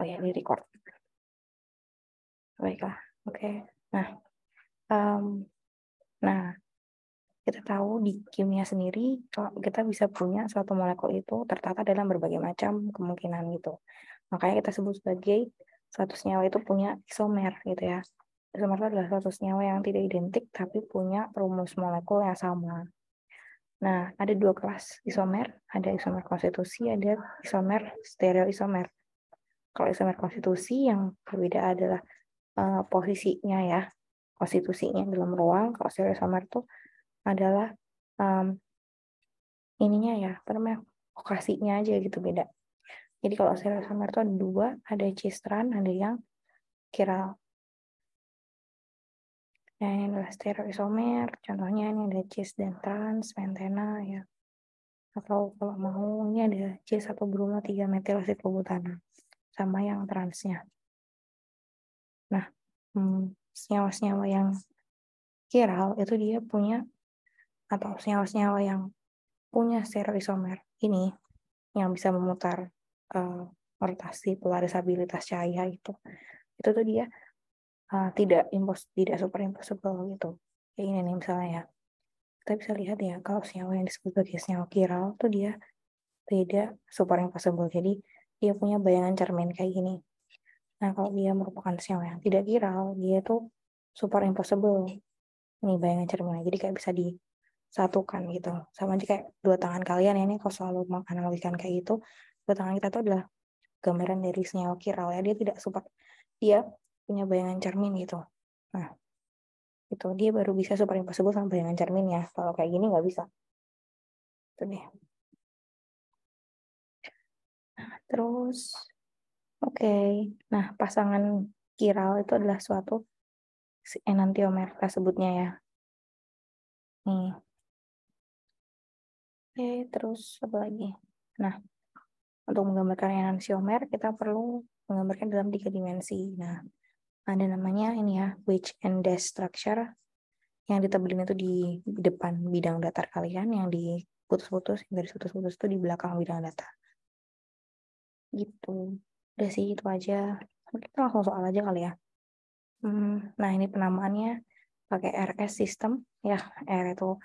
Oh ya, di record. Baiklah, oke. Nah, kita tahu di kimia sendiri, kalau kita bisa punya suatu molekul itu tertata dalam berbagai macam kemungkinan gitu. Makanya kita sebut sebagai suatu senyawa itu punya isomer gitu ya. Isomer itu adalah suatu senyawa yang tidak identik tapi punya rumus molekul yang sama. Nah, ada dua kelas isomer, ada isomer konstitusi, ada isomer stereoisomer. Kalau isomer konstitusi yang berbeda adalah posisinya ya, konstitusinya dalam ruang. Kalau stereoisomer itu adalah ininya ya, apa namanya, lokasinya aja gitu beda. Jadi kalau stereoisomer itu ada dua, ada cis trans, ada yang chiral. Nah, ini adalah stereoisomer, contohnya ini ada cis dan trans, pentena ya. Atau kalau mau ini ada cis atau bromo 3 metil siklobutana sama yang transnya. Nah, senyawa-senyawa yang chiral itu dia punya, atau senyawa-senyawa yang punya stereoisomer ini yang bisa memutar rotasi polarisabilitas cahaya itu tuh dia tidak superimposable gitu. Kayak ini nih misalnya ya. Kita bisa lihat ya kalau senyawa yang disebut sebagai senyawa chiral tuh dia tidak superimposable. Jadi dia punya bayangan cermin kayak gini. Nah, kalau dia merupakan senyawa yang tidak chiral, dia tuh superimposable. Ini bayangan cerminnya. Jadi kayak bisa disatukan gitu. Sama aja kayak dua tangan kalian ya, ini kalau selalu menganalogikan kayak gitu, dua tangan kita tuh adalah gambaran dari senyawa chiral ya. Dia punya bayangan cermin gitu. Nah, itu dia baru bisa superimposable sama bayangan cermin ya. Kalau kayak gini nggak bisa. Itu deh. Terus, oke. Nah, pasangan chiral itu adalah suatu enantiomer, kita sebutnya ya. Nih. Oke, terus apa lagi? Nah, untuk menggambarkan enantiomer, kita perlu menggambarkan dalam 3 dimensi. Nah, ada namanya ini ya, wedge and dash structure. Yang ditebelin itu di depan bidang datar kalian, yang diputus-putus, yang garis putus-putus itu di belakang bidang datar. Gitu. Udah sih, itu aja. Kita langsung soal aja kali ya. Nah, ini penamaannya pakai RS system. Ya, R itu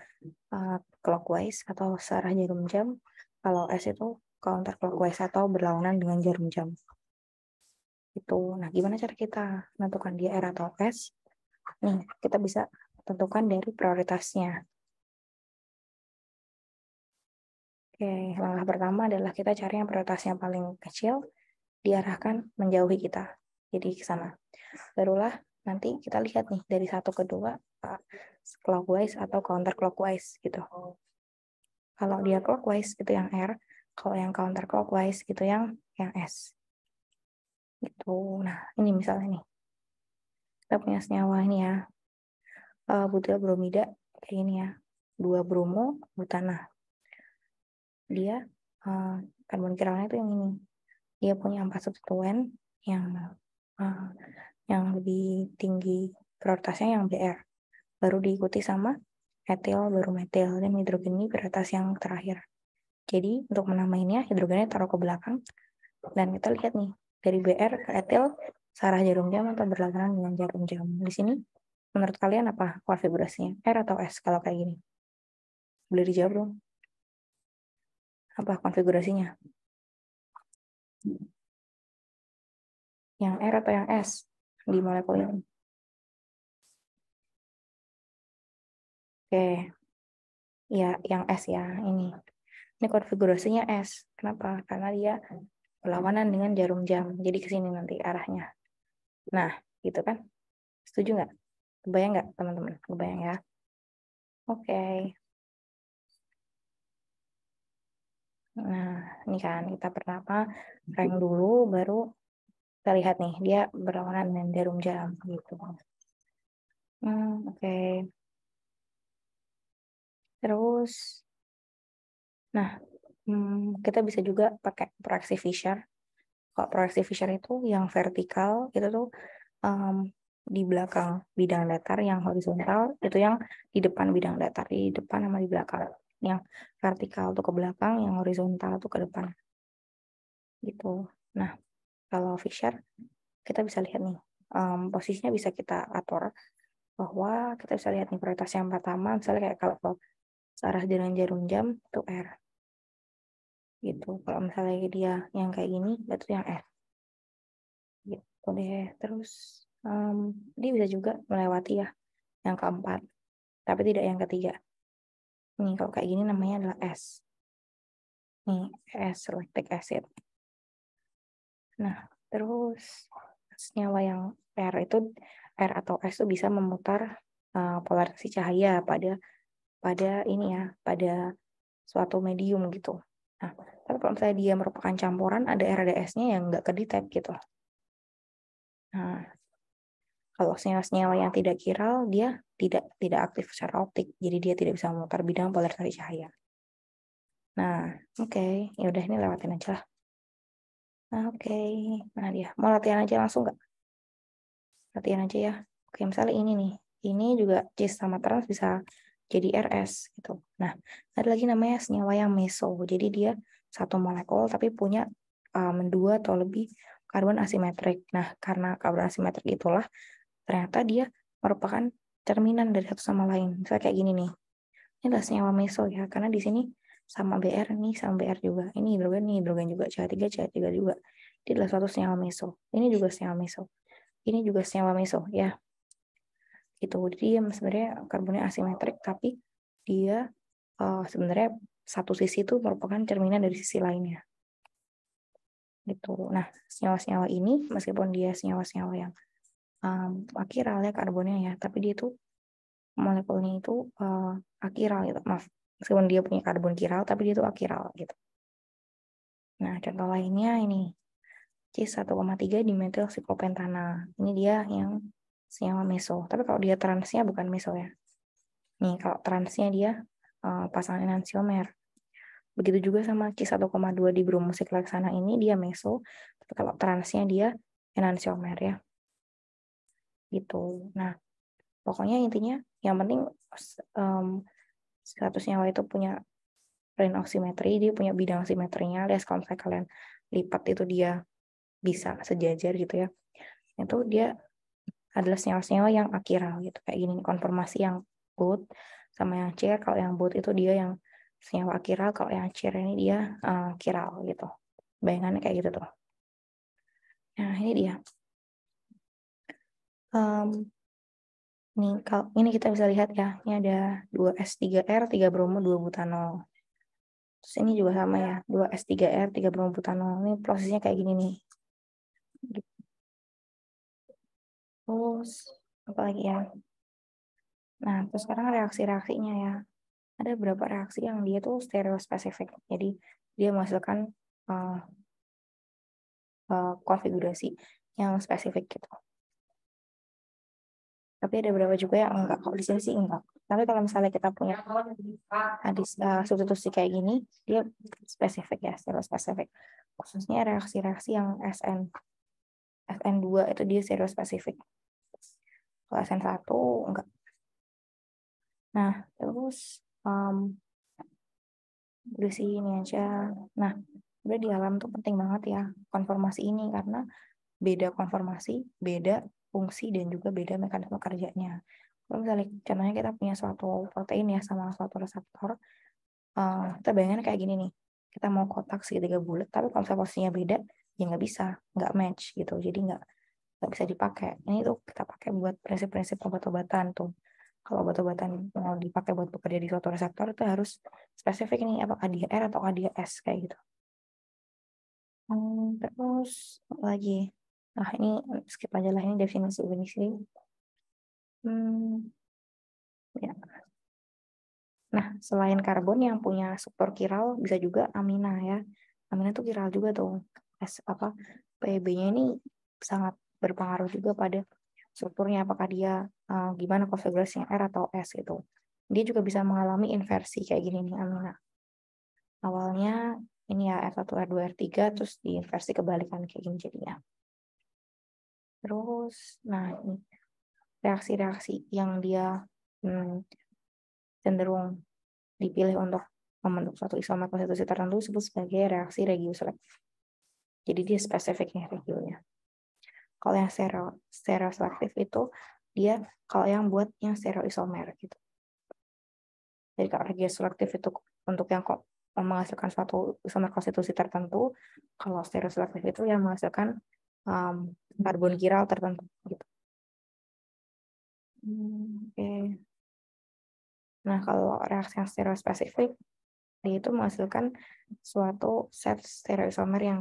clockwise atau searah jarum jam. Kalau S itu counter clockwise atau berlawanan dengan jarum jam. Itu. Nah, gimana cara kita menentukan dia R atau S? Nih, kita bisa tentukan dari prioritasnya. Oke, langkah pertama adalah kita cari yang prioritasnya paling kecil, diarahkan menjauhi kita. Jadi ke sana. Barulah nanti kita lihat nih dari 1 ke 2 clockwise atau counter clockwise gitu. Kalau dia clockwise itu yang R, kalau yang counter clockwise itu yang S. Gitu. Nah, ini misalnya nih. Kita punya senyawa ini ya. Butyl bromida kayak ini ya. 2 bromo butana. Dia karbon kiralnya itu yang ini. Dia punya 4 substituen yang lebih tinggi prioritasnya yang BR. Baru diikuti sama etil, baru metil, dan hidrogen ini prioritas yang terakhir. Jadi untuk menamainya hidrogennya taruh ke belakang, dan kita lihat nih dari BR ke etil searah jarum jam atau berlawanan dengan jarum jam. Di sini menurut kalian apa konfigurasinya, R atau S kalau kayak gini? Boleh dijawab dong. Apa konfigurasinya? Yang R atau yang S di molekul ini? Oke, ya yang S ya ini. Ini konfigurasinya S. Kenapa? Karena dia berlawanan dengan jarum jam. Jadi ke sini nanti arahnya. Nah, gitu kan? Setuju nggak? Kebayang nggak teman-teman? Kebayang ya? Oke. Nah, ini kan kita pertama rank dulu, baru kita lihat nih dia berlawanan dengan jarum jam gitu. Oke. Terus, nah, kita bisa juga pakai proaksi Fisher. Kalau proaksi Fisher itu yang vertikal itu tuh di belakang bidang datar, yang horizontal itu yang di depan bidang datar, di depan sama di belakang. Yang vertikal tuh ke belakang, yang horizontal tuh ke depan. Gitu. Nah, kalau Fisher kita bisa lihat nih, posisinya bisa kita atur bahwa kita bisa lihat nih prioritas yang pertama, misalnya kayak kalau searah dengan jarum jam itu R gitu. Kalau misalnya dia yang kayak gini, itu yang F gitu deh. Terus dia bisa juga melewati ya yang keempat, tapi tidak yang ketiga. Nih kalau kayak gini namanya adalah S. Nih S, lactic acid. Nah terus senyawa yang R itu, R atau S itu bisa memutar polarisasi cahaya pada ini ya, pada suatu medium gitu. Nah, tapi kalau misalnya dia merupakan campuran, ada R ada S-nya yang nggak kedetek gitu. Nah, kalau senyawa-senyawa yang tidak kiral, dia tidak aktif secara optik, jadi dia tidak bisa memutar bidang polarisasi cahaya. Nah, oke. Ya udah ini lewatin aja lah. Nah, oke. Nah dia, mau latihan aja langsung nggak? Latihan aja ya. Oke, misalnya ini nih. Ini juga cis sama trans bisa jadi RS gitu. Nah, ada lagi namanya senyawa yang meso. Jadi dia satu molekul tapi punya dua atau lebih karbon asimetrik. Nah, karena karbon asimetrik itulah ternyata dia merupakan cerminan dari satu sama lain. Misalnya kayak gini nih. Ini adalah senyawa meso ya, karena di sini sama Br nih, sama Br juga. Ini hidrogen juga, CH3 juga. Ini adalah suatu senyawa meso. Ini juga senyawa meso. Ini juga senyawa meso ya. Gitu. Jadi dia sebenarnya karbonnya asimetrik, tapi dia sebenarnya satu sisi itu merupakan cerminan dari sisi lainnya. Gitu. Nah, senyawa-senyawa ini meskipun dia senyawa-senyawa yang akiral ya karbonnya ya, tapi dia itu molekulnya itu akiral gitu. Maaf, meskipun dia punya karbon kiral, tapi dia itu akiral gitu. Nah, contoh lainnya ini C1,3 dimetil siklopentana. Ini dia yang senyawa meso. Tapi kalau dia transnya bukan meso ya. Nih, kalau transnya dia pasangan enantiomer. Begitu juga sama C1,2 di bromosiklaksana ini dia meso. Tapi kalau transnya dia enantiomer ya. Gitu. Nah, pokoknya intinya yang penting satu senyawa itu punya ring oximetry, dia punya bidang simetrinya. Alias kalau misalnya kalian lipat itu dia bisa sejajar gitu ya. Itu dia adalah senyawa-senyawa yang akiral gitu. Kayak gini konformasi yang both sama yang chair. Kalau yang both itu dia yang senyawa akiral, kalau yang chair ini dia kiral gitu. Bayangannya kayak gitu tuh. Nah, ini dia. Ini kita bisa lihat ya, ini ada 2S3R, 3 bromo, 2 butanol. Terus ini juga sama ya, 2S3R, 3 bromo butanol. Ini prosesnya kayak gini nih. Terus apa lagi ya? Nah, terus sekarang reaksi-reaksinya ya. Ada beberapa reaksi yang dia tuh stereospesifik. Jadi dia menghasilkan konfigurasi yang spesifik gitu. Tapi ada beberapa juga yang enggak. Kalau di sini sih enggak. Tapi kalau misalnya kita punya substitusi kayak gini, dia spesifik ya, stereospesifik. Khususnya reaksi-reaksi yang SN2 itu dia stereospesifik. Kalau SN1 enggak. Nah, terus udah sih ini aja. Nah, udah di alam tuh penting banget ya konformasi ini karena beda konformasi, beda fungsi dan juga beda mekanisme kerjanya. Kalau misalnya contohnya kita punya suatu protein ya sama suatu reseptor, kita bayangin kayak gini nih, kita mau kotak segitiga bulat, tapi kalau misalnya posisinya beda, ya nggak bisa, nggak match gitu, jadi nggak bisa dipakai. Ini tuh kita pakai buat prinsip-prinsip obat-obatan tuh. Kalau obat-obatan mau dipakai buat bekerja di suatu reseptor itu harus spesifik nih, apakah dia R atau dia S kayak gitu. Terus apa lagi? Nah ini skip aja lah, ini definisi. Ya. Nah selain karbon yang punya struktur kiral bisa juga amina ya. Amina itu kiral juga tuh. PB-nya ini sangat berpengaruh juga pada strukturnya, apakah dia gimana konfigurasinya R atau S gitu. Dia juga bisa mengalami inversi kayak gini nih amina. Awalnya ini ya R1, R2, R3 terus diinversi kebalikan kayak gini jadinya. Terus, nah ini reaksi-reaksi yang dia cenderung dipilih untuk membentuk suatu isomer konstitusi tertentu disebut sebagai reaksi regioselektif. Jadi dia spesifik nih regionya. Kalau yang stereoselektif itu dia kalau yang buat yang stereoisomer gitu. Jadi kalau regio selektif itu untuk yang kok menghasilkan suatu isomer konstitusi tertentu, kalau stereoselektif itu yang menghasilkan karbon kiral tertentu gitu. Oke. Nah, kalau reaksi yang stereospesifik dia itu menghasilkan suatu set stereoisomer yang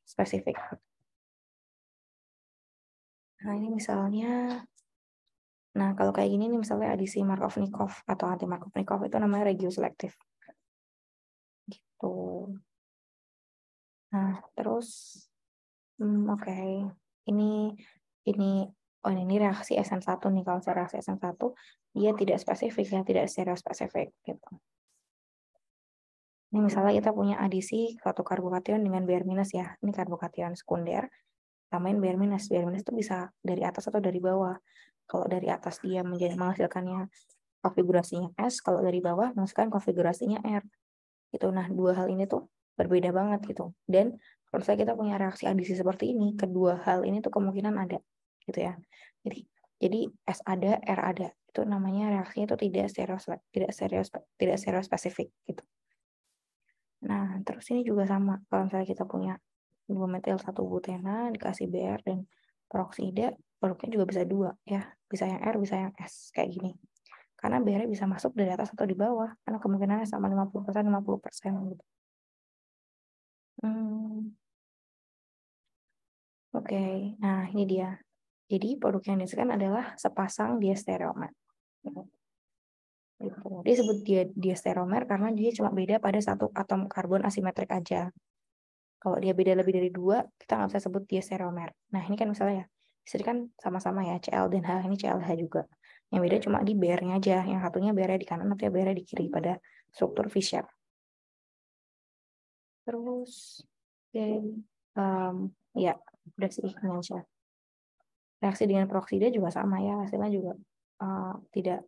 spesifik. Nah, ini misalnya, nah kalau kayak gini nih misalnya adisi Markovnikov atau anti Markovnikov itu namanya regioselektif. Gitu. Nah, terus oke. Ini ini reaksi SN1 nih. Kalau reaksi SN1 dia tidak spesifik ya, tidak stereospesifik gitu. Ini misalnya kita punya adisi suatu karbokation dengan Br- ya. Ini karbokation sekunder. Tambahin Br-. Br- itu bisa dari atas atau dari bawah. Kalau dari atas dia menghasilkannya konfigurasinya S, kalau dari bawah menghasilkan konfigurasinya R. Gitu. Nah, dua hal ini tuh berbeda banget gitu. Dan kalau misalnya kita punya reaksi adisi seperti ini, kedua hal ini tuh kemungkinan ada gitu ya. Jadi S ada, R ada. Itu namanya reaksinya itu tidak stereospesifik gitu. Nah, terus ini juga sama. Kalau misalnya kita punya 2 metil 1 butena dikasih Br dan peroksida, produknya juga bisa dua ya. Bisa yang R, bisa yang S kayak gini. Karena Br bisa masuk dari atas atau di bawah, karena kemungkinannya sama 50%, 50% gitu. Oke, nah ini dia. Jadi produk yang dihasilkan adalah sepasang diastereomer. Gitu. Dia sebut dia diastereomer karena dia cuma beda pada satu atom karbon asimetrik aja. Kalau dia beda lebih dari dua, kita nggak bisa sebut diastereomer. Nah ini kan misalnya ya, ini kan sama-sama ya Cl dan H, ini ClH juga. Yang beda cuma di Br-nya aja. Yang satunya Br di kanan, satunya Br di kiri pada struktur Fischer. Terus, ya udah sih ini aja. Reaksi dengan peroksida juga sama ya, hasilnya juga tidak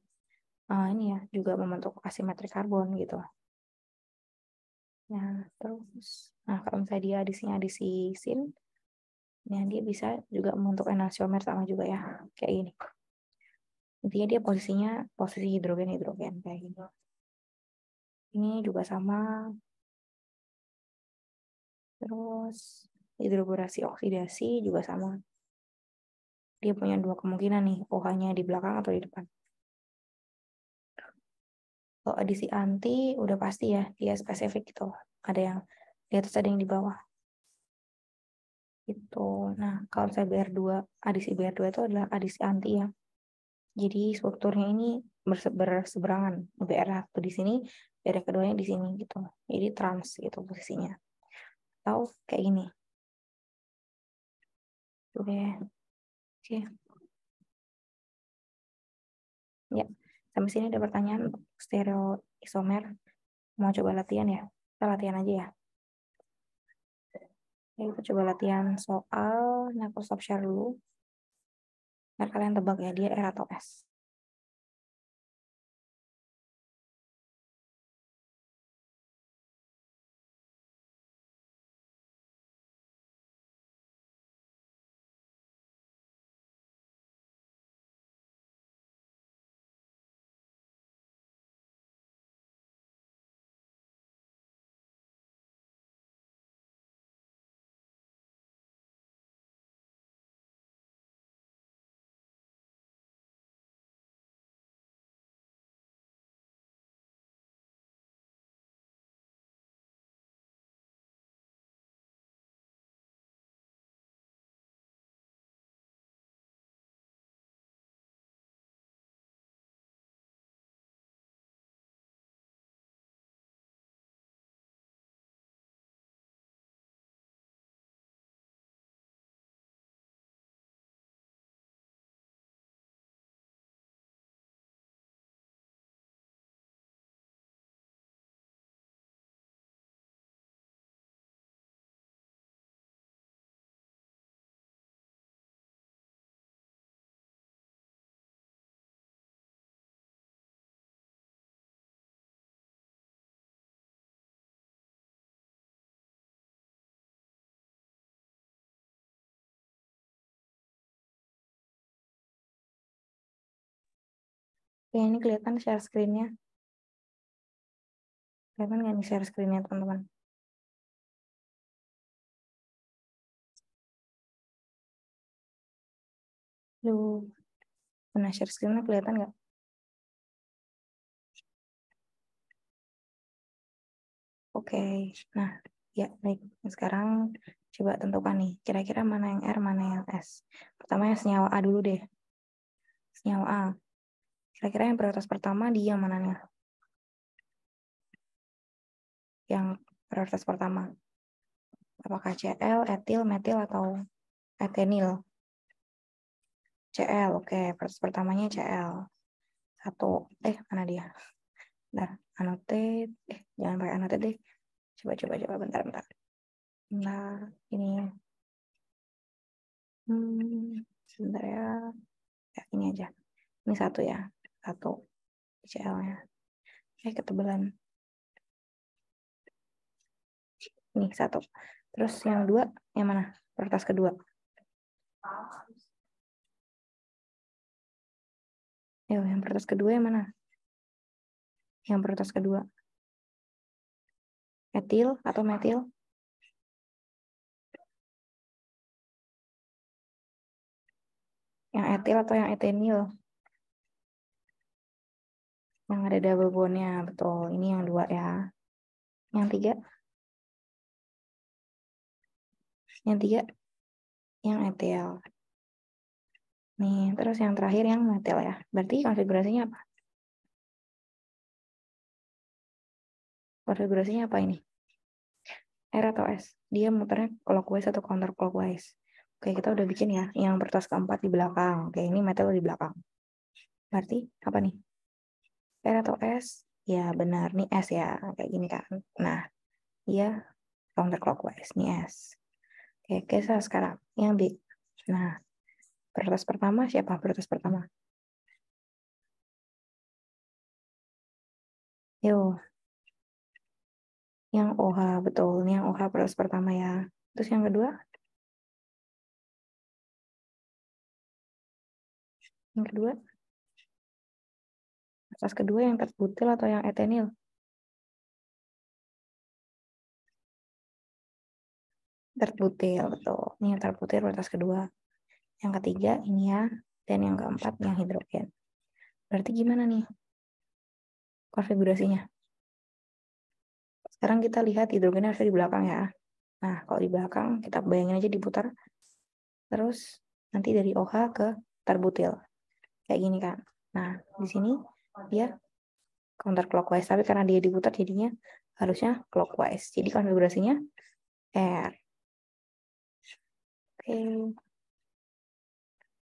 ini ya juga membentuk asimetrik karbon gitu. Nah, terus kalau misalnya dia adisinya adisi sin, ya dia bisa juga membentuk enantiomer sama juga ya, kayak ini. Intinya dia posisinya posisi hidrogen kayak gitu. Ini juga sama. Terus hidroborasi oksidasi juga sama. Dia punya dua kemungkinan nih, OH-nya di belakang atau di depan. Kalau adisi anti udah pasti ya, dia spesifik gitu. Ada yang di atas, ada yang di bawah. Itu. Nah, kalau saya BR2, adisi BR2 itu adalah adisi anti ya. Jadi strukturnya ini berseberangan. BR1 di sini, BR keduanya di sini gitu. Jadi trans gitu posisinya. Atau kayak gini. Oke. Oke. Ya. Sampai sini ada pertanyaan untuk stereoisomer. Mau coba latihan ya? Kita latihan aja ya. Jadi kita coba latihan soal. Nah, aku stop share dulu. Biar kalian tebak ya, dia R atau S. Oke, ini kelihatan share screen-nya. Kelihatan nggak nih share screen-nya, teman-teman? Duh, mana share screen-nya kelihatan nggak? Oke, nah ya baik. Sekarang coba tentukan nih, kira-kira mana yang R, mana yang S. Pertama yang senyawa A dulu deh. Senyawa A. Kira-kira yang prioritas pertama dia yang mananya? Yang prioritas pertama. Apakah Cl, etil, metil, atau etenil? Cl, oke. Prioritas pertamanya Cl. Satu, mana dia? Bentar, annotate. Jangan pakai annotate deh. Coba, bentar. Nah, ini. Sebentar ya. Ya, ini aja. Ini satu ya. Satu. CL-nya. Ketebalan. Ini satu. Terus yang dua, yang mana? Prioritas kedua. Yang prioritas kedua yang mana? Yang prioritas kedua. Etil atau metil? Yang etil atau yang etenil? Yang ada double bond-nya, betul. Ini yang dua ya. Yang tiga? Yang tiga? Yang etil. Nih, terus yang terakhir yang metil ya. Berarti konfigurasinya apa? Konfigurasinya apa ini? R atau S? Dia muternya clockwise atau counterclockwise? Oke, kita udah bikin ya. Yang prioritas keempat di belakang. Oke, ini metil di belakang. Berarti apa nih? R atau S? Ya benar, nih S ya. Kayak gini kan. Nah, dia counterclockwise. Nih S. Oke, kisah sekarang. Yang B. Nah, prioritas pertama siapa? Prioritas pertama. Yo, yang OH. Betul, ini yang OH prioritas pertama ya. Terus yang kedua? Yang kedua? Prioritas kedua yang terbutil atau yang etenil? Terbutil, betul. Ini yang terbutil prioritas kedua. Yang ketiga ini ya, dan yang keempat yang hidrogen. Berarti gimana nih konfigurasinya? Sekarang kita lihat hidrogennya harusnya di belakang ya. Nah, kalau di belakang kita bayangin aja diputar. Terus nanti dari OH ke terbutil. Kayak gini kan. Nah, di sini dia counter clockwise, tapi karena dia diputar jadinya harusnya clockwise. Jadi konfigurasinya R. Oke.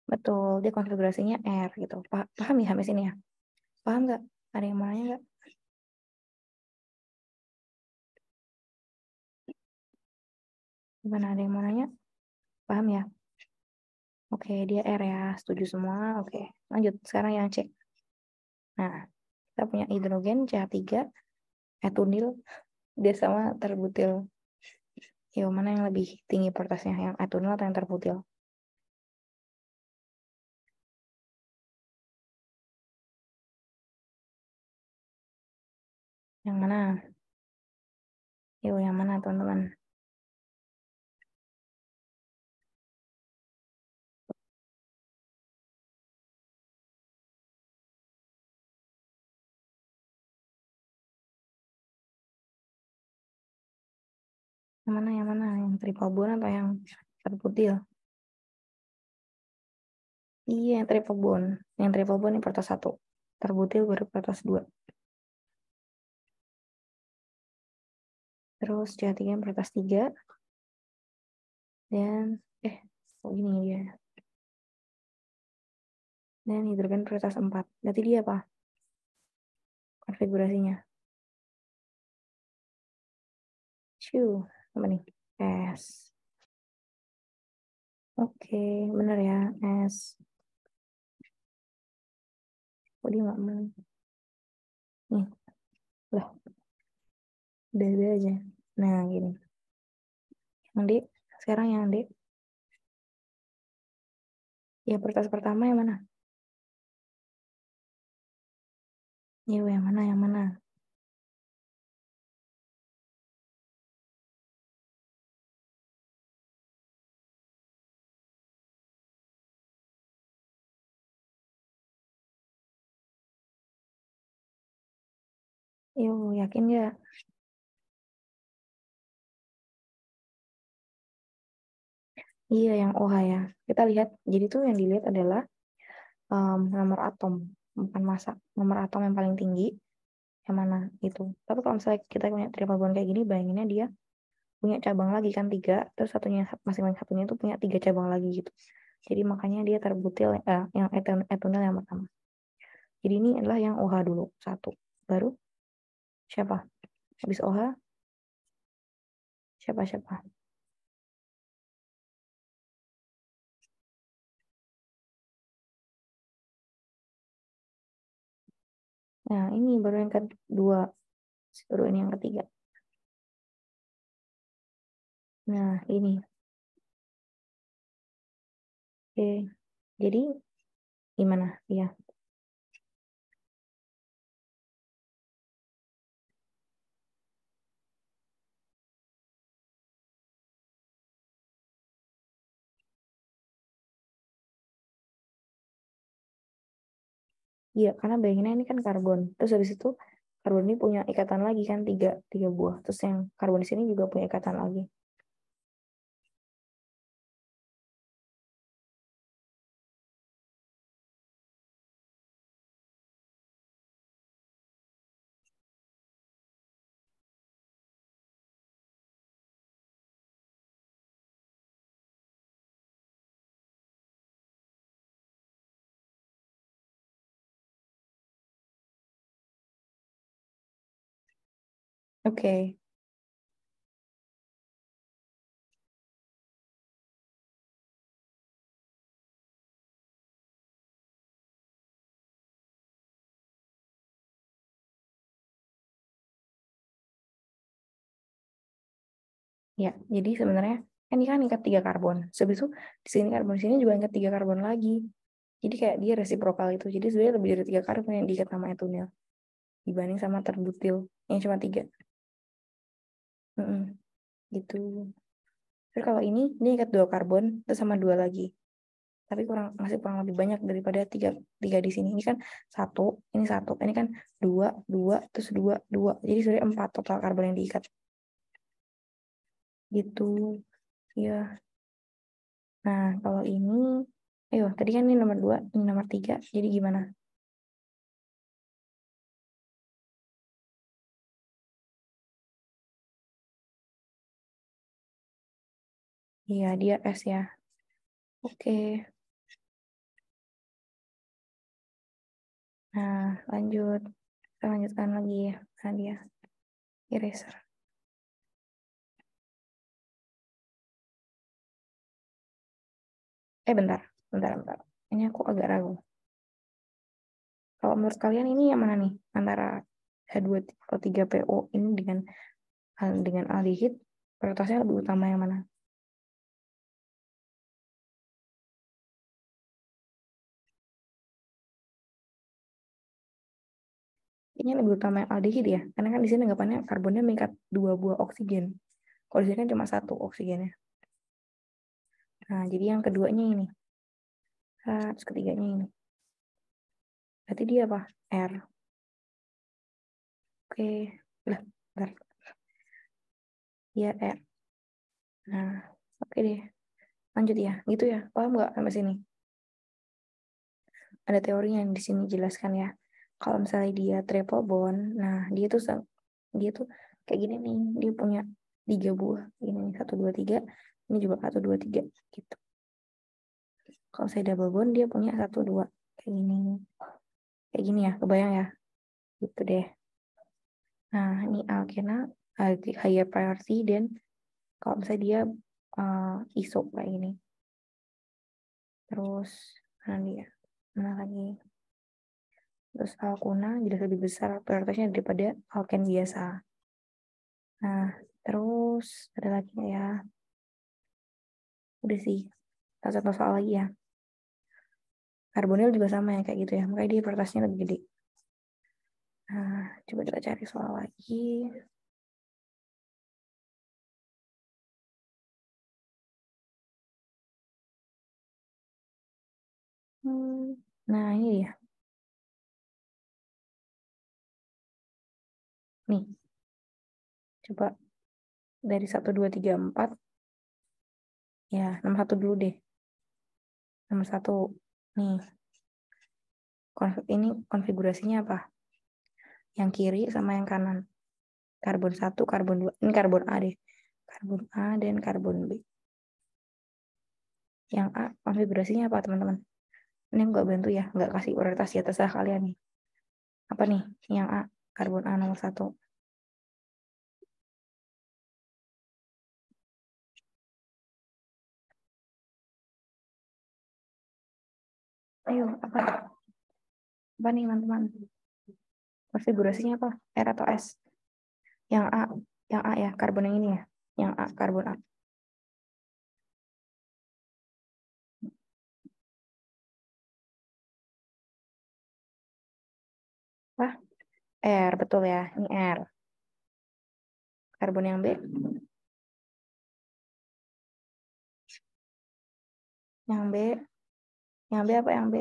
Betul, dia konfigurasinya R gitu. Paham ya sampai sini ya? Paham nggak? Ada yang mau nanya nggak? Gimana, ada yang mau nanya? Paham ya? Oke, dia R ya. Setuju semua. Oke, lanjut. Sekarang yang C. Nah, kita punya hidrogen CH3, etunil, dia sama terbutil. Yo, mana yang lebih tinggi prioritasnya? Yang etunil atau yang terbutil? Yang mana? Yo, yang mana teman-teman? Yang mana? Yang mana? Yang triple bond atau yang terbutil? Iya, yang triple bond. Yang triple bond ini prioritas 1. Terbutil baru prioritas 2. Terus CH3 prioritas 3. Dan, kok gini dia. Dan hidrogen prioritas 4. Berarti dia apa? Konfigurasinya. Apa nih? S. Oke, bener ya, S. Kok dia nggak mau? Nih, lah, udah aja. Nah, gini. Yang D, sekarang yang D. Ya, prioritas pertama yang mana? Yuk, yang mana, yang mana? Yuk, yakin nggak? Iya, yang OH ya. Kita lihat, jadi tuh yang dilihat adalah nomor atom, bukan massa. Nomor atom yang paling tinggi, yang mana itu. Tapi kalau misalnya kita punya triple bond kayak gini, bayanginnya dia punya cabang lagi kan 3, terus satunya masing-masing satunya itu punya 3 cabang lagi gitu. Jadi makanya dia terbutil yang etunel yang pertama. Jadi ini adalah yang OH dulu, 1. Baru siapa? Habis OH, siapa? Nah, ini baru yang kedua. Baru ini yang ketiga. Nah, ini. Oke. Jadi, gimana? Iya. Iya, karena bayanginnya ini kan karbon. Terus habis itu, karbon ini punya ikatan lagi kan, 3 buah. Terus yang karbon di sini juga punya ikatan lagi. Oke. Ya, jadi sebenarnya kan ini kan ikat 3 karbon. Habis itu di sini karbon di sini juga ikat 3 karbon lagi. Jadi kayak dia resiprokal itu. Jadi sebenarnya lebih dari 3 karbon yang diikat sama etunel dibanding sama terbutil yang cuma 3. Gitu. Terus kalau ini ikat 2 karbon terus sama 2 lagi. Tapi masih kurang lebih banyak daripada 3 di sini. Ini kan 1, ini 1, ini kan 2, 2, terus 2, 2. Jadi sebenarnya 4 total karbon yang diikat. Gitu. Ya. Nah, kalau ini, ayo, tadi kan ini nomor 2, ini nomor 3, jadi gimana? Iya, dia S ya. Oke. Nah, lanjut. Kita lanjutkan lagi ya. Nah, dia eraser. Bentar. Ini aku agak ragu. Kalau menurut kalian ini yang mana nih? Antara H2O3PO ini dengan aldehid, prioritasnya lebih utama yang mana? Ini lebih utama yang aldehid ya, karena kan di sini anggapannya karbonnya mengikat 2 buah oksigen. Kalau di sini kan cuma 1 oksigennya. Nah, jadi yang keduanya ini. Terus ketiganya ini. Berarti dia apa? R. Oke. Lah, bentar. Dia R. Nah, oke deh. Lanjut ya. Gitu ya. Paham nggak sampai sini? Ada teorinya yang di sini jelaskan ya. Kalau misalnya dia triple bond, nah dia tuh kayak gini nih. Dia punya 3 buah. Ini 1, 2, 3. Ini juga 1, 2, 3 gitu. Kalau saya double bond dia punya 1, 2 kayak gini. Kayak gini ya, kebayang ya. Gitu deh. Nah, ini alkena higher priority dan kalau misalnya dia iso kayak ini. Terus mana dia? Mana lagi? Terus alkuna jadi lebih besar prioritasnya daripada alken biasa. Nah, terus ada lagi ya. Udah sih. Satu soal lagi ya. Karbonil juga sama ya kayak gitu ya. Makanya dia prioritasnya lebih gede. Nah, coba kita cari soal lagi. Nah, ini dia. Nih, coba dari 1, 2, 3, 4. Ya, nomor 1 dulu deh. Nomor 1. Nih, ini konfigurasinya apa? Yang kiri sama yang kanan. Karbon 1, karbon 2. Ini karbon A deh. Karbon A dan karbon B. Yang A konfigurasinya apa, teman-teman? Ini nggak bantu ya, nggak kasih prioritas ya, terserah kalian nih. Apa nih yang A? Karbon A nomor 1. Ayo, apa? Apa nih, teman-teman? Konfigurasinya apa? R atau S? Yang A. Yang A ya, karbon yang ini ya. Yang A, karbon A. Wah, R, betul ya. Ini R. Karbon yang B. Yang B. Yang B apa yang B?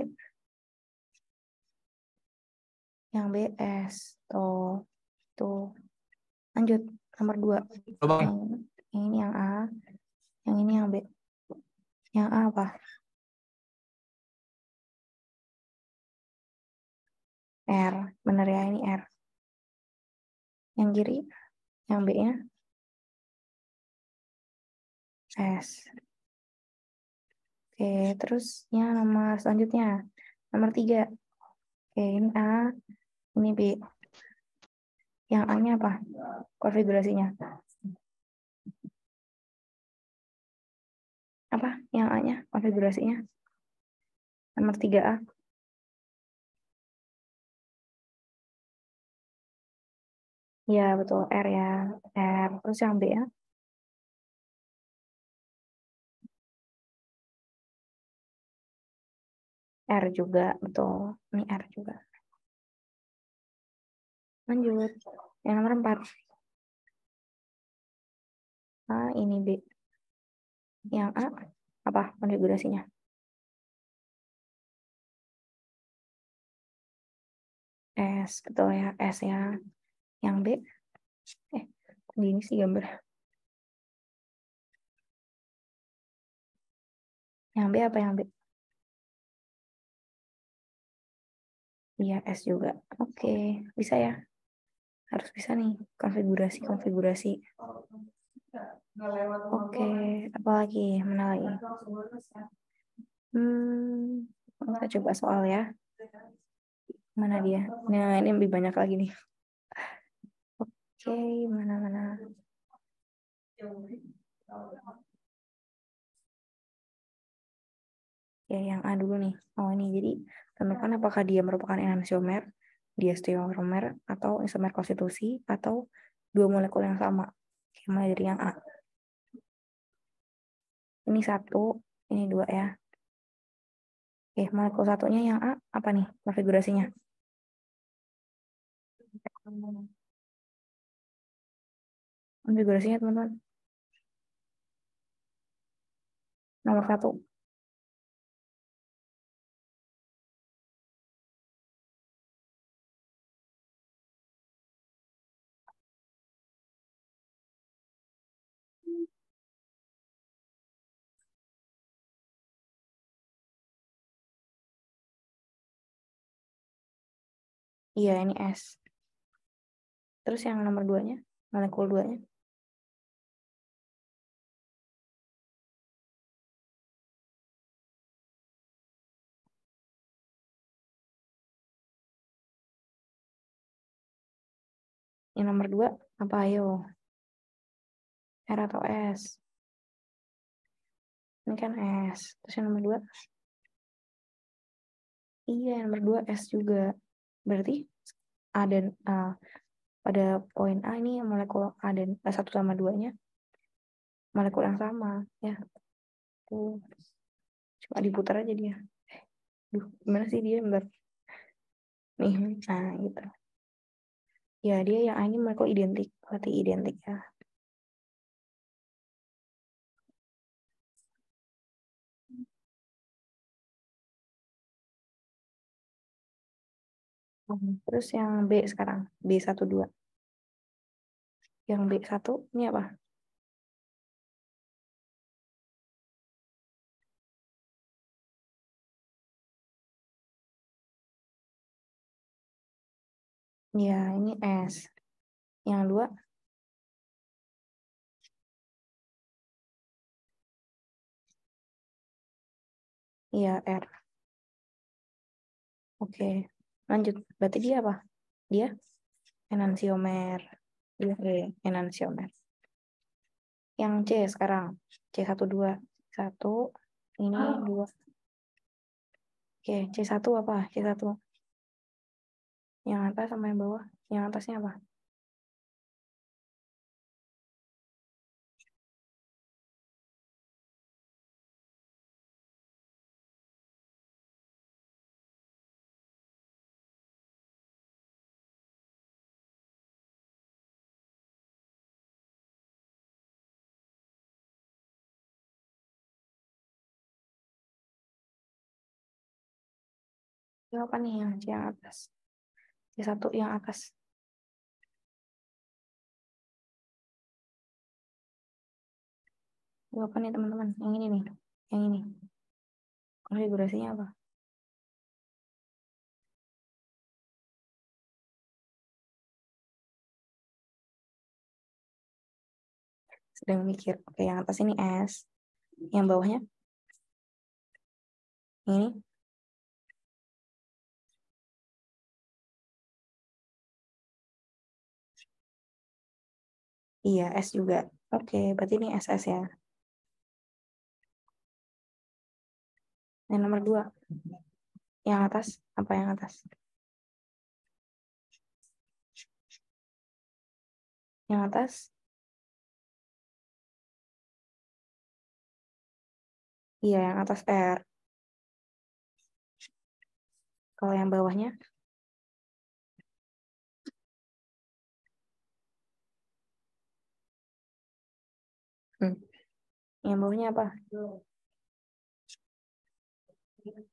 Yang B, S. Tuh. Tuh. Lanjut. Nomor 2. Yang ini yang A. Yang ini yang B. Yang A apa? R. Bener ya, ini R. Yang kiri. Yang B-nya. S. Oke, terus ya nomor selanjutnya. Nomor 3. Oke, ini A. Ini B. Yang A-nya apa? Konfigurasinya. Apa yang A-nya? Konfigurasinya. Nomor 3A. Ya, betul. R ya. R. Terus yang B ya. R juga. Betul. Ini R juga. Lanjut. Yang nomor 4. A, ini B. Yang A, apa konfigurasinya? S. Betul ya. S ya. Yang B. Gini sih gambar. Yang B apa yang B? Iya, S juga. Oke. Bisa ya. Harus bisa nih. Konfigurasi. Oke. Apalagi? Mana lagi? Kita coba soal ya. Mana dia? Nah, ini lebih banyak lagi nih. Oke, mana-mana. Ya, yang A dulu nih. Oh, ini jadi tentukan apakah dia merupakan enantiomer, diastereomer, atau isomer konstitusi, atau dua molekul yang sama. Oke, mulai dari yang A. Ini 1, ini 2 ya. Oke, molekul satunya yang A, apa nih konfigurasinya? Konfigurasinya, teman-teman. Nomor 1. Iya, ini S. Terus yang nomor 2-nya, molekul 2-nya. Yang nomor 2, apa ayo? R atau S? Ini kan S. Terus yang nomor 2? Iya, yang nomor 2 S juga. Berarti A dan A. Pada poin A ini molekul A dan A1 sama 2-nya molekul yang sama. Ya, tuh. Cuma diputar aja dia. Duh, gimana sih dia? Bentar. Nih, nah gitu. Ya, dia yang A ini molekul identik, berarti identik ya. Terus yang B sekarang, B12. Yang B1 ini apa? Ya, ini S. Yang 2, iya R. Oke, lanjut. Berarti dia apa? Dia enantiomer. Dia enantiomer. Yang C sekarang, C12. 1, ini 2. Oke, C1 apa? C1. Yang atas sama yang bawah. Yang atasnya apa? Ini apa nih yang C yang atas? C1 yang atas. Ini apa nih teman-teman? Yang ini nih. Yang ini. Konfigurasinya apa? Sedang mikir. Oke, yang atas ini S. Yang bawahnya ini. Iya, S juga. Oke, berarti ini SS ya. Yang nomor 2. Yang atas. Apa yang atas? Yang atas. Iya, yang atas R. Kalau yang bawahnya? Hmm. Yang bawahnya apa?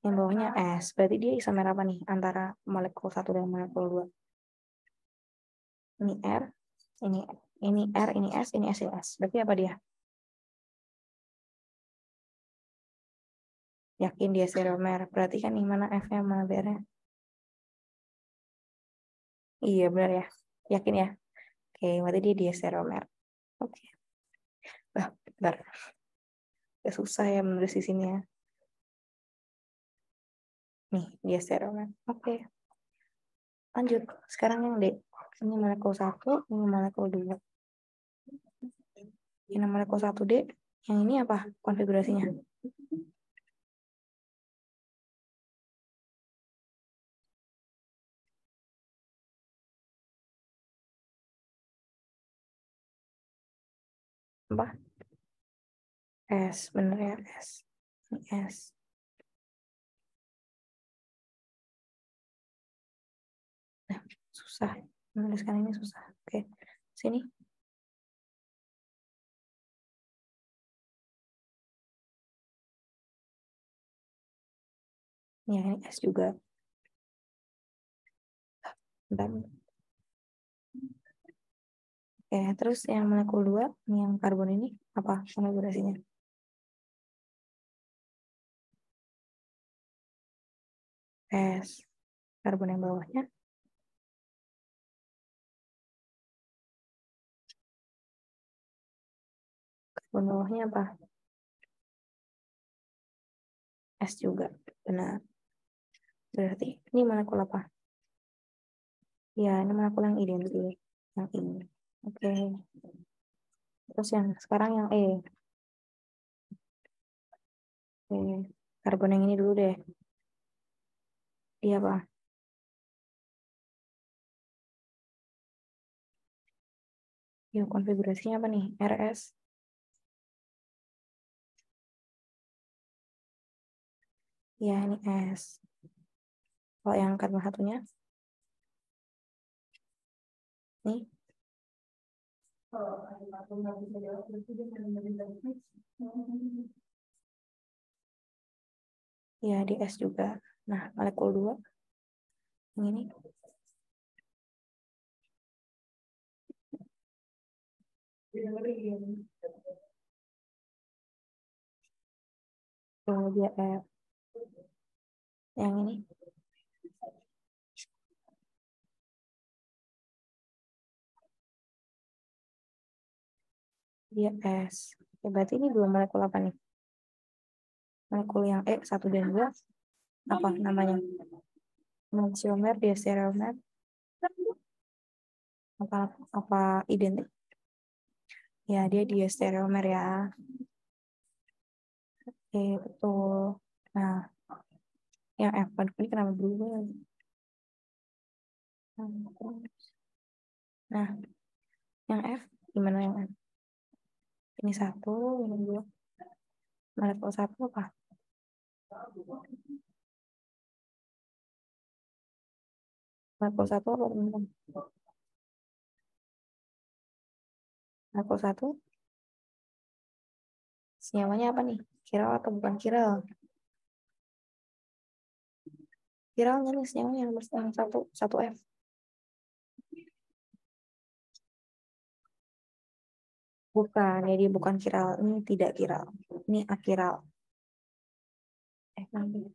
Yang bawahnya S. Berarti dia isomer apa nih? Antara molekul 1 dan molekul 2. Ini R. Ini R, ini S, ini S, ini S. Berarti apa dia? Yakin dia stereomer. Berarti kan yang mana F-nya, mana B-nya? Iya, benar ya. Yakin ya? Oke, berarti dia stereomer. Oke. Bah, bentar. Udah susah ya menulis di sini ya. Nih, dia stereomer. Oke. Lanjut. Sekarang yang D. Ini molekul 1, ini molekul 2. Ini molekul 1D. Yang ini apa konfigurasinya? Apa? S. Bener ya, S. Ini S. Nah, susah. Menuliskan ini susah. Oke. Sini. Ya, ini S juga. Bentar. Oke, terus yang molekul 2, yang karbon ini, apa konfigurasinya? S. Karbon yang bawahnya, karbon bawahnya apa? S juga. Benar. Berarti ini molekul apa? Ya, ini molekul yang identik. Yang ini. Oke. Terus yang sekarang yang E. Oke. Karbon yang ini dulu deh. Dia apa? Ya, konfigurasinya apa nih? RS. Ya, ini S. Kalau yang karbon satunya, Nih. Ya, di S juga. Nah, molekul 2. Yang ini. Tuh, dia F. Yang ini. Dia S. Ya, berarti ini 2 molekul apa nih? Molekul yang E, 1 dan 2. Apa namanya? Enantiomer, diastereomer. Apa identik? Ya, dia diastereomer ya. Oke, betul. Nah, yang F, ini kenapa berubah? Nah, yang F, gimana yang F? Ini 1, ini 2. Molekul 1 apa? Molekul 1 apa, teman-teman? Molekul 1, senyawanya apa nih? Kiral atau bukan kiral? Kiralnya nih, senyawanya nomor 1, F. Bukan, ya dia bukan kiral. Ini tidak kiral. Ini akiral. Nanti.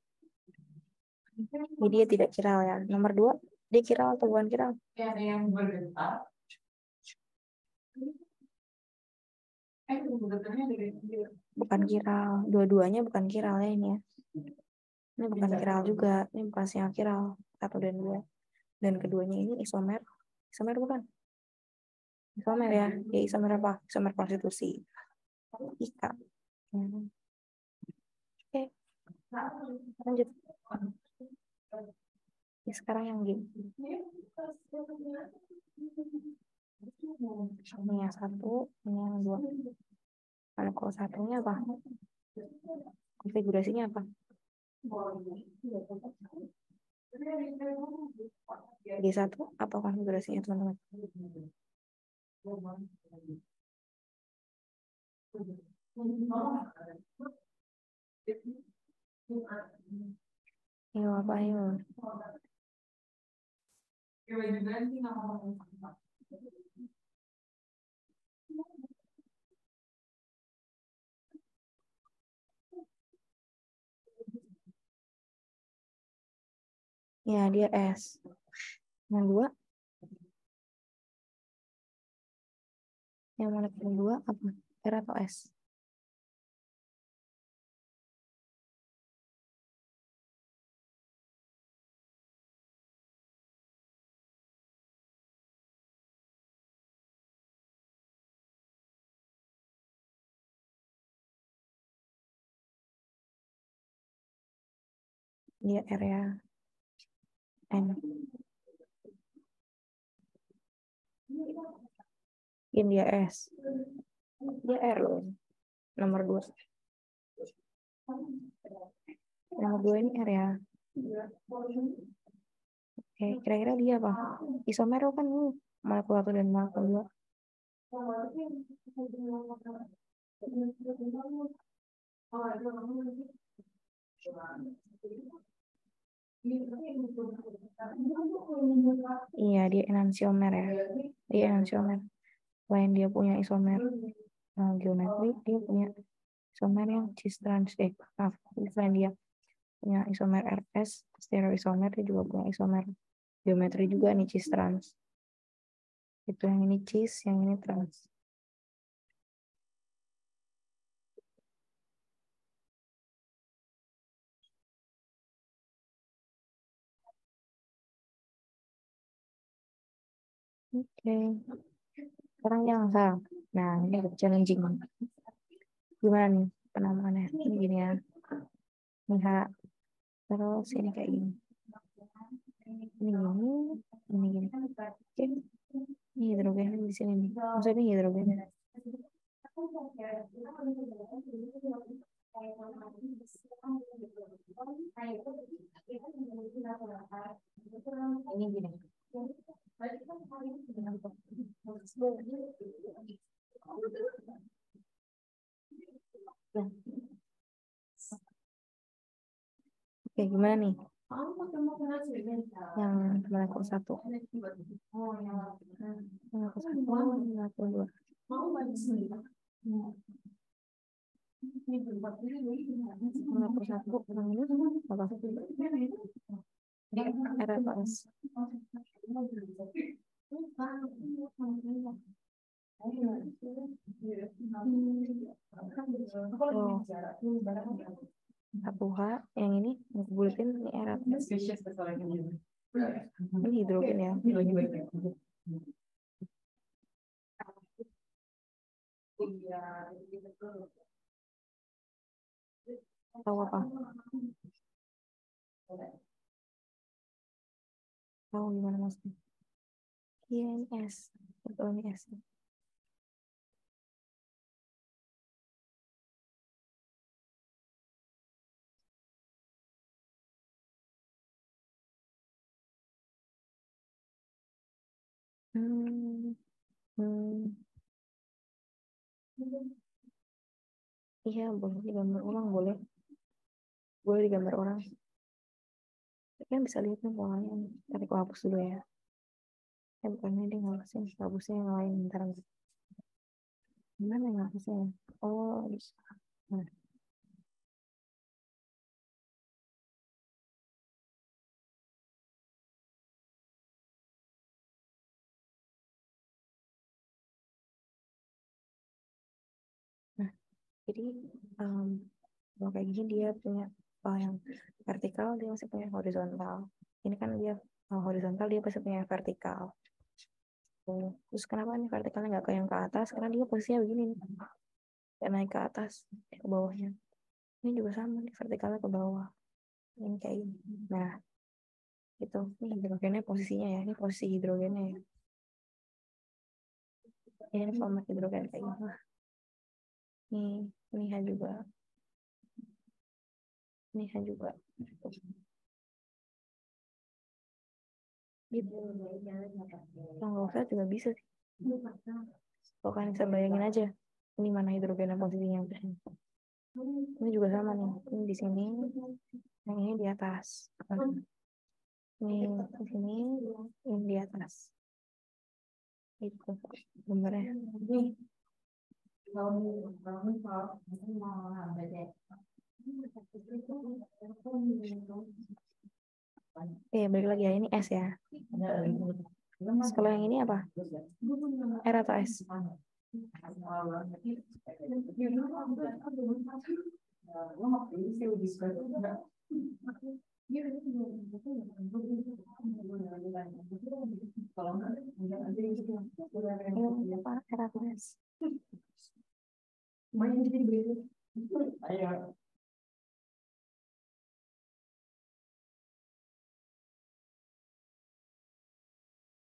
Jadi dia tidak kiral ya. Nomor 2, dia kiral atau bukan kiral? Bukan kiral. Dua-duanya bukan kiral ya ini ya. Ini bukan kiral juga. Ini bukan sinyal kiral. 1 dan 2. Dan keduanya ini isomer. Isomer bukan? Isomer ya. Ya isomer apa? Isomer konstitusi. Ika. Oke. Lanjut. Ya, sekarang yang G. Ini yang 1, ini yang 2. Kalau satunya apa? Konfigurasinya apa? G1 apa konfigurasinya, teman-teman? Ayo, apa ayo? Ya, dia S. Yang 2? Yang molekul 2 apa? R atau S? Dia R ya. N. Ini dia S. Dia R loh. Nomor 2. Nomor 2 ini R ya. Oke, kira-kira dia apa? Isomer kan molekul 1 dan molekul 2. Iya, dia enantiomer ya. Dia enantiomer. Selain dia punya isomer geometri, dia punya isomer yang cis trans. Maaf, selain dia punya isomer RS, stereoisomer, dia juga punya isomer geometri juga nih cis trans. Itu yang ini cis, yang ini trans. Oke. Sekarang yang salah. Nah, ini agak challenging. Gimana nih penamaannya? Ini gini ya. Ini H. Terus ini kayak gini. Ini gini. Ini gini. Oke. Ini hidrogen di sini nih. Maksudnya ini hidrogen. Ini gini. Oke, gimana nih? Yang molekul 1. Molekul 1, molekul 2. Molekul 1, yang ini apa? RFS. Oh, 1H, yang ini buletin ini RFS. Ini hidrogen ya. Tahu apa? Tahu gimana maksudnya? Iya, ini S. Betul, ini S. Hmm. Hmm. Iya, boleh digambar ulang, boleh. Boleh digambar orang. Tapi kan bisa lihat nih polanya. Tapi aku hapus dulu ya. Bukannya dia ngapusin, hapusnya yang lain. Bentar. Gimana yang ngapusnya? Oh, bisa. Nah, nah, jadi kalau kayak gini dia punya yang vertikal, dia masih punya horizontal. Ini kan dia horizontal, dia pasti punya vertikal. Terus kenapa nih vertikalnya nggak ke yang ke atas? Karena dia posisinya begini nih. Kayak naik ke atas, ke bawahnya. Ini juga sama nih, vertikalnya ke bawah. Ini kayak gini. Nah, itu. Ini hidrogennya posisinya ya. Ini posisi hidrogennya ya. Ini format hidrogen kayak gini. Ini H juga. Ini H juga. Gitu. Kalau nggak usah juga bisa sih. Pokoknya bisa bayangin aja. Ini mana hidrogennya posisinya. Ini juga sama nih. Ini di sini. Yang ini di atas. Ini di sini. Ini di atas. Itu gambarnya. Balik lagi ya, ini S ya. Kalau yang ini apa? R atau S? Ini apa? R atau S?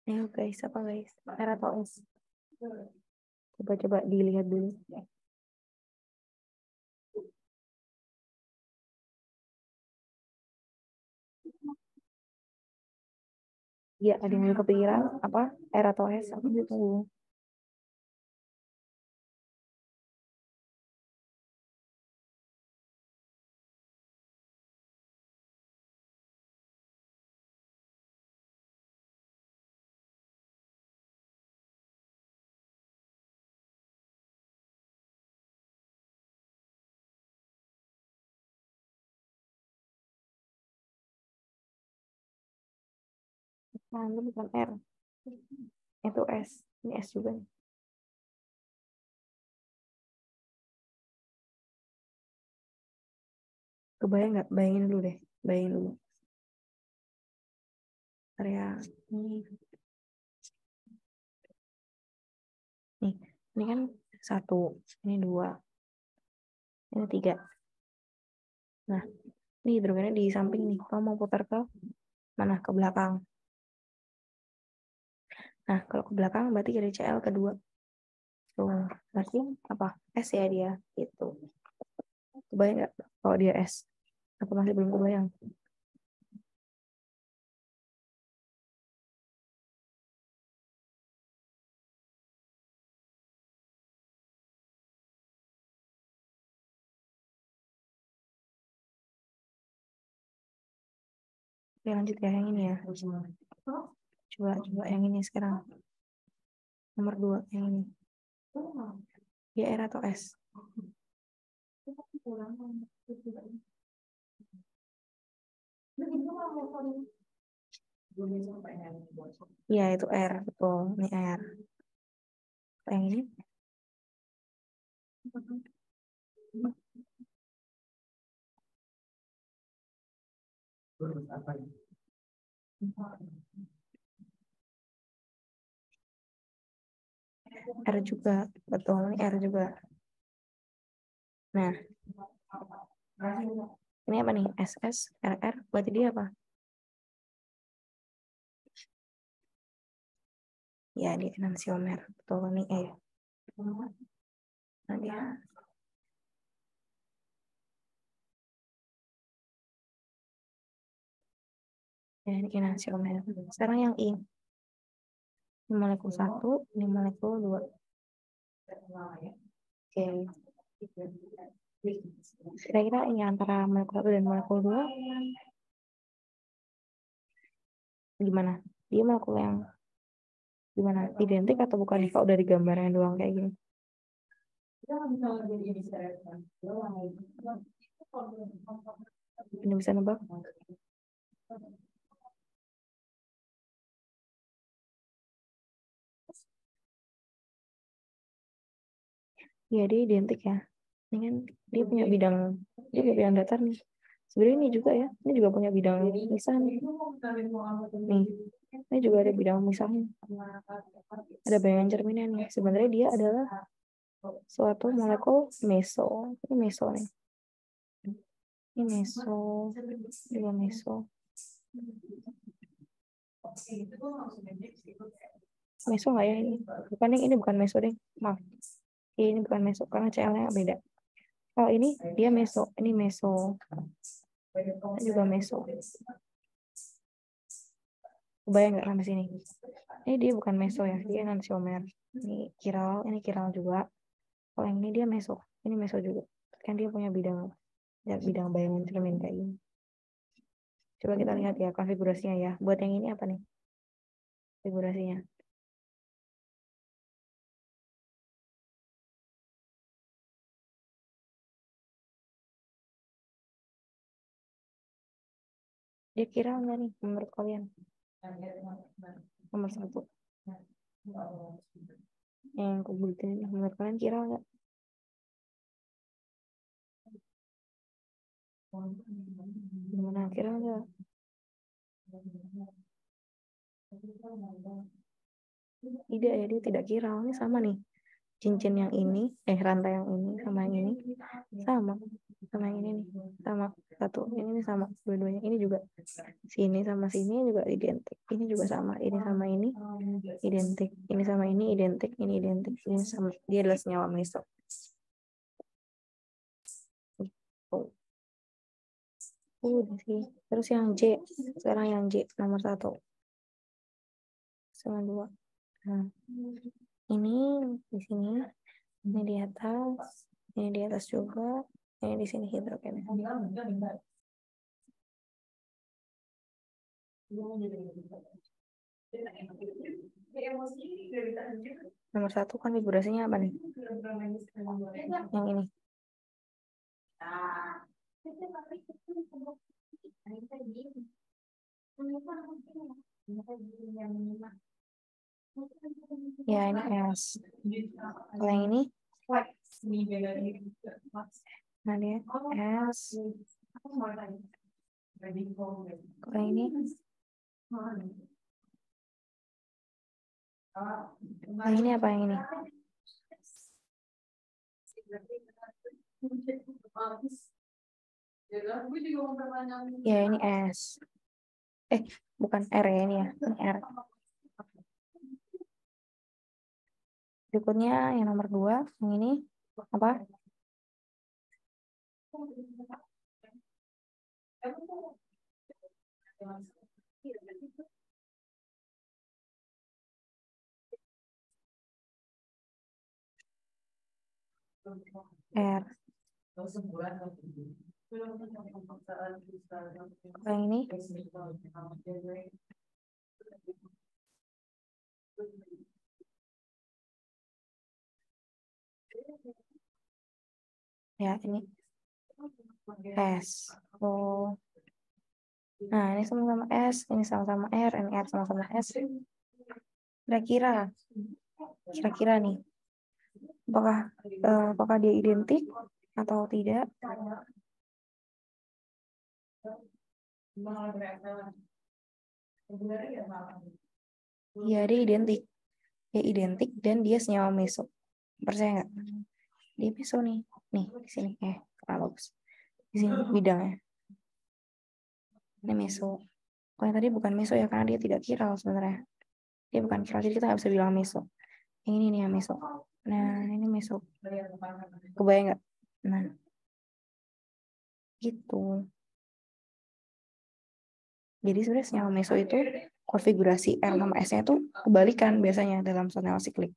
Ayo guys, apa guys? R atau S? Coba-coba dilihat dulu. Iya, ada yang kepikiran apa? R atau S? Aku tunggu. Nah, itu bukan R. Itu S. Ini S juga nih. Kebayang nggak? Bayangin dulu deh. Bayangin dulu. Area ini. Ini kan 1, ini 2, ini 3. Nah, ini hidrogennya di samping nih. Kamu mau putar ke mana? Ke belakang. Nah, kalau ke belakang berarti ada Cl kedua. Tuh, berarti apa? S ya dia. Itu. Kebayang nggak kalau dia S? Apa masih belum kebayang? Oke, lanjut ya yang ini ya. Coba yang ini sekarang. Nomor 2 yang ini. Dia R atau S? Iya, itu R, betul. Ini R. Yang ini? R juga, betul. Ini R juga. Nah, ini apa nih? SS, RR, berarti dia apa? Ya, dia enantiomer. Betul, ini E. Nah, dia. Ya, ini enantiomer. Sekarang yang I. Ini molekul 1, ini molekul 2. Oke. Kira-kira ini antara molekul 1 dan molekul 2 gimana? Dia molekul yang gimana? Identik atau bukan nih? Kalau dari gambarnya doang kayak gini. Ini bisa nebak? Iya, dia identik ya. Ini kan dia punya bidang datar nih. Sebenarnya ini juga ya, ini juga punya bidang misah nih. Nih, ini juga ada bidang misahnya. Ada bayangan cerminnya nih. Sebenarnya dia adalah suatu molekul meso. Ini meso nih. Ini meso, juga meso. Meso nggak ya ini? Bukan nih, ini bukan meso deh. Maaf. Ini bukan meso karena CL-nya beda. Oh, ini dia meso. Ini meso. Ini juga meso. Kebayang nggak sampai sini? Ini dia bukan meso ya, dia enantiomer. Ini kiral juga. Kalau yang ini dia meso. Ini meso juga. Kan dia punya bidang bayangan cermin kayak gini. Coba kita lihat ya konfigurasinya ya. Buat yang ini apa nih? Konfigurasinya. Dia kira nggak nih menurut kalian? Nomor 1. Yang kebutuhan ini menurut kalian kira nggak? Gimana kira nggak? Tidak ya, dia tidak kira. Ini sama nih. Cincin yang ini, rantai yang ini sama yang ini sama yang ini nih, sama satu ini sama dua-duanya ini juga sini sama sini juga identik, ini juga sama ini sama ini identik, ini sama ini identik, ini identik, ini sama, dia adalah senyawa meso. Udah sih. Terus yang J, sekarang yang J nomor 1 sama 2. Nah, ini di sini, ini di atas juga, ini di sini hidrogen. Nomor 1 konfigurasinya apa nih? Yang ini. Ya, ini S. Kalau yang ini? Nah, dia S. Kalau yang ini? Nah, ini apa yang ini? Ya, ini S. Bukan R ya ini ya. Ini R. Berikutnya yang nomor 2, yang ini apa? R. Yang ini? Ya, ini S. Oh. Nah, ini sama-sama S, ini sama-sama R, ini R sama-sama S. Kira-kira nih, apakah dia identik atau tidak? Ya, dia identik. Dia identik dan dia senyawa meso. Percaya nggak? Dia meso nih. Nih, di sini. Bagus. Di sini bidangnya. Ini meso. Oh, yang tadi bukan meso ya, karena dia tidak chiral sebenarnya. Dia bukan chiral, jadi kita nggak bisa bilang meso. Yang ini nih yang meso. Nah, ini meso. Kebayang nggak? Nah, gitu. Jadi sebenarnya senyawa meso itu konfigurasi R sama S-nya itu kebalikan biasanya dalam senyawa siklik.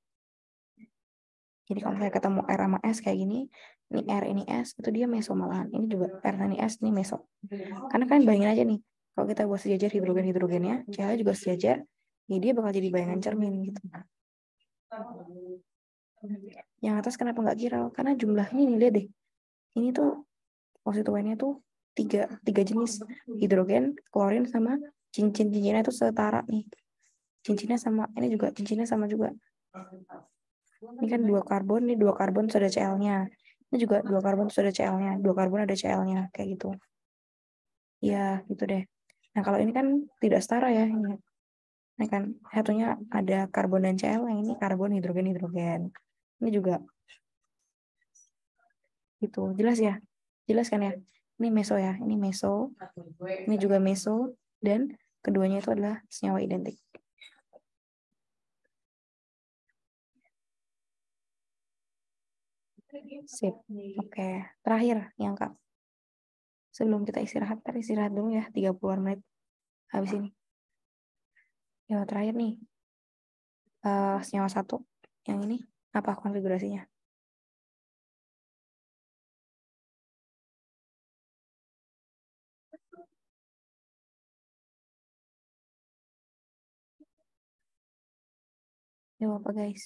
Jadi kalau misalnya ketemu R sama S kayak gini, ini R, ini S, itu dia meso malahan. Ini juga R, ini S, ini meso. Karena kan bayangin aja nih, kalau kita buat sejajar hidrogen-hidrogennya, CH juga sejajar, ya dia bakal jadi bayangan cermin gitu. Yang atas kenapa nggak chiral? Karena jumlahnya nih, lihat deh. Ini tuh konstituennya tuh tiga jenis. Hidrogen, klorin, sama cincin-cincinnya itu setara nih. Cincinnya sama, ini juga cincinnya sama juga. Ini kan 2 karbon, ini 2 karbon sudah Cl-nya. Ini juga 2 karbon sudah Cl-nya. 2 karbon ada Cl-nya, kayak gitu. Ya, gitu deh. Nah, kalau ini kan tidak setara ya. Ini kan satunya ada karbon dan Cl, yang ini karbon, hidrogen, hidrogen. Ini juga. Gitu. Jelas ya? Jelas kan ya? Ini meso ya. Ini meso. Ini juga meso. Dan keduanya itu adalah senyawa identik. Sip. Oke. Terakhir yang Kak. Sebelum kita istirahat dulu ya, 30-an menit habis ini. Ya, terakhir nih. Senyawa 1. Yang ini, apa konfigurasinya? Ya, apa guys?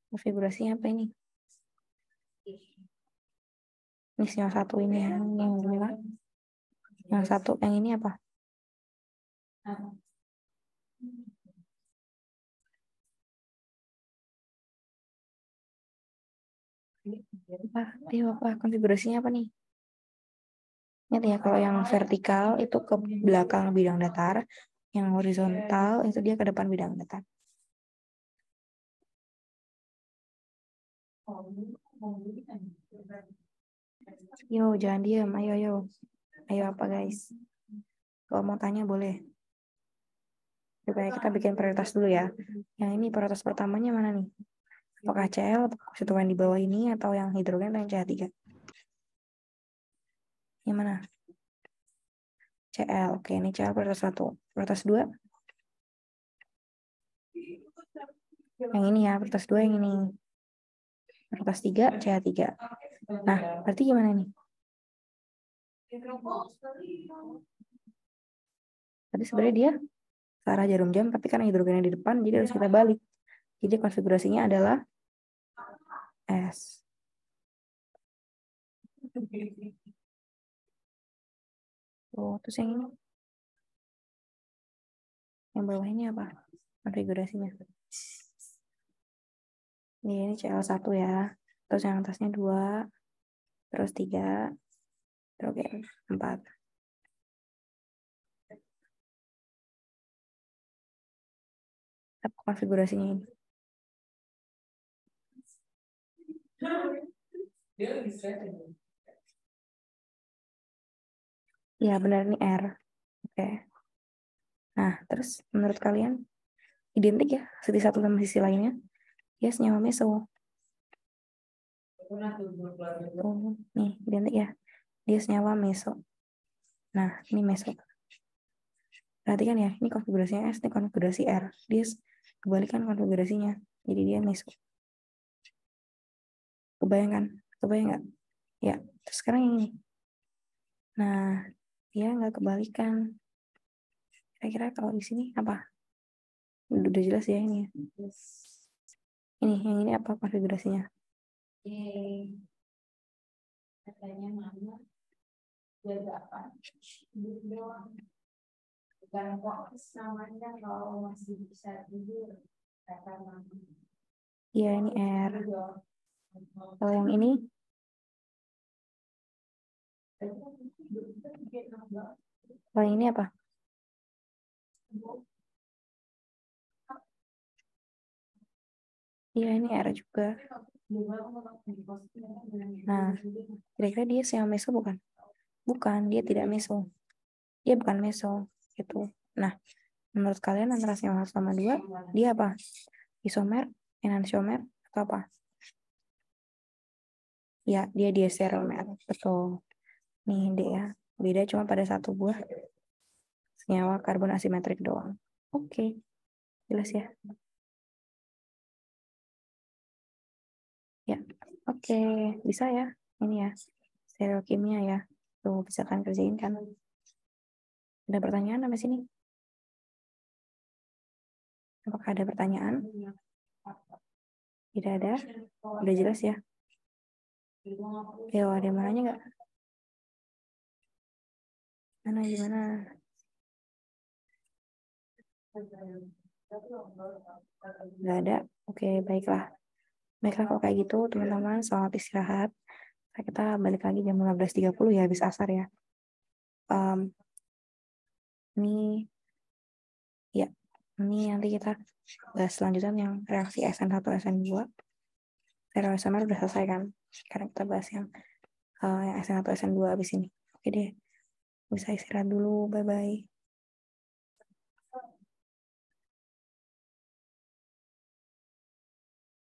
Konfigurasinya apa ini? Ini senyawa 1 ini ya. Yang mana? Yang 1, yang ini apa? Apa konfigurasinya apa nih? Ingat ya, kalau yang vertikal itu ke belakang bidang datar, yang horizontal itu dia ke depan bidang datar. Yo, jangan diam, ayo. Ayo apa guys? Kalau mau tanya boleh. Supaya kita bikin prioritas dulu ya. Yang ini prioritas pertamanya mana nih? Apakah Cl, konstituen di bawah ini, atau yang hidrogen atau yang CH3? Yang mana? Cl, oke, ini Cl prioritas 1. Prioritas 2? Yang ini ya, prioritas 2 yang ini. Prioritas 3, CH3. Nah, berarti gimana nih? Tadi sebenarnya dia ke arah jarum jam, tapi karena hidrogennya di depan, jadi harus kita balik. Jadi konfigurasinya adalah S. Oh, terus yang ini? Yang bawah ini apa? Konfigurasinya. Ini Cl1 ya. Terus yang atasnya 2, terus 3, oke, 4. Apa konfigurasinya ini? Ya, benar ini R. Oke. Nah, terus menurut kalian identik ya sisi satu sama sisi lainnya? Ya, senyawa meso. Oh, nih, identik ya. Dia senyawa meso. Nah, ini meso. Perhatikan ya, ini konfigurasinya S, ini konfigurasi R. Dia kebalikan konfigurasinya. Jadi dia meso. Kebayang nggak? Ya, terus sekarang ini. Nah, dia nggak kebalikan. Kira-kira kalau di sini apa? Udah jelas ya ini ya. Ini, yang ini apa konfigurasinya? Katanya mama jaga apa? Doang. Bukan kok namanya kalau masih bisa tidur kata mama. Iya, ini R. Kalau yang ini? Kalau yang ini apa? Iya, ini R juga. Nah, kira-kira dia siang meso bukan? Bukan, dia tidak meso. Dia bukan meso, gitu. Nah, menurut kalian antara siang sama 2, dia apa? Isomer, enantiomer, atau apa? Ya, dia diastereomer. Betul. Nih, D ya. Beda cuma pada satu buah senyawa karbon asimetrik doang. Oke, jelas ya? Ya, oke. Bisa ya? Ini ya, stereokimia ya. Tuh, bisa kan kerjain kan? Ada pertanyaan sampai sini? Apakah ada pertanyaan? Tidak ada? Udah jelas ya? Ayo, ada yang mau nanya nggak? Mana, gimana? Nggak ada? Oke, baiklah. Baiklah kalau kayak gitu, teman-teman, selamat istirahat. Kita balik lagi jam 15.30 ya, habis asar ya. Ini, ya, ini nanti kita bahas selanjutnya yang reaksi SN1, SN2. SMR udah selesai kan? Sekarang kita bahas yang SN1, SN2 habis ini. Oke deh, bisa istirahat dulu. Bye-bye.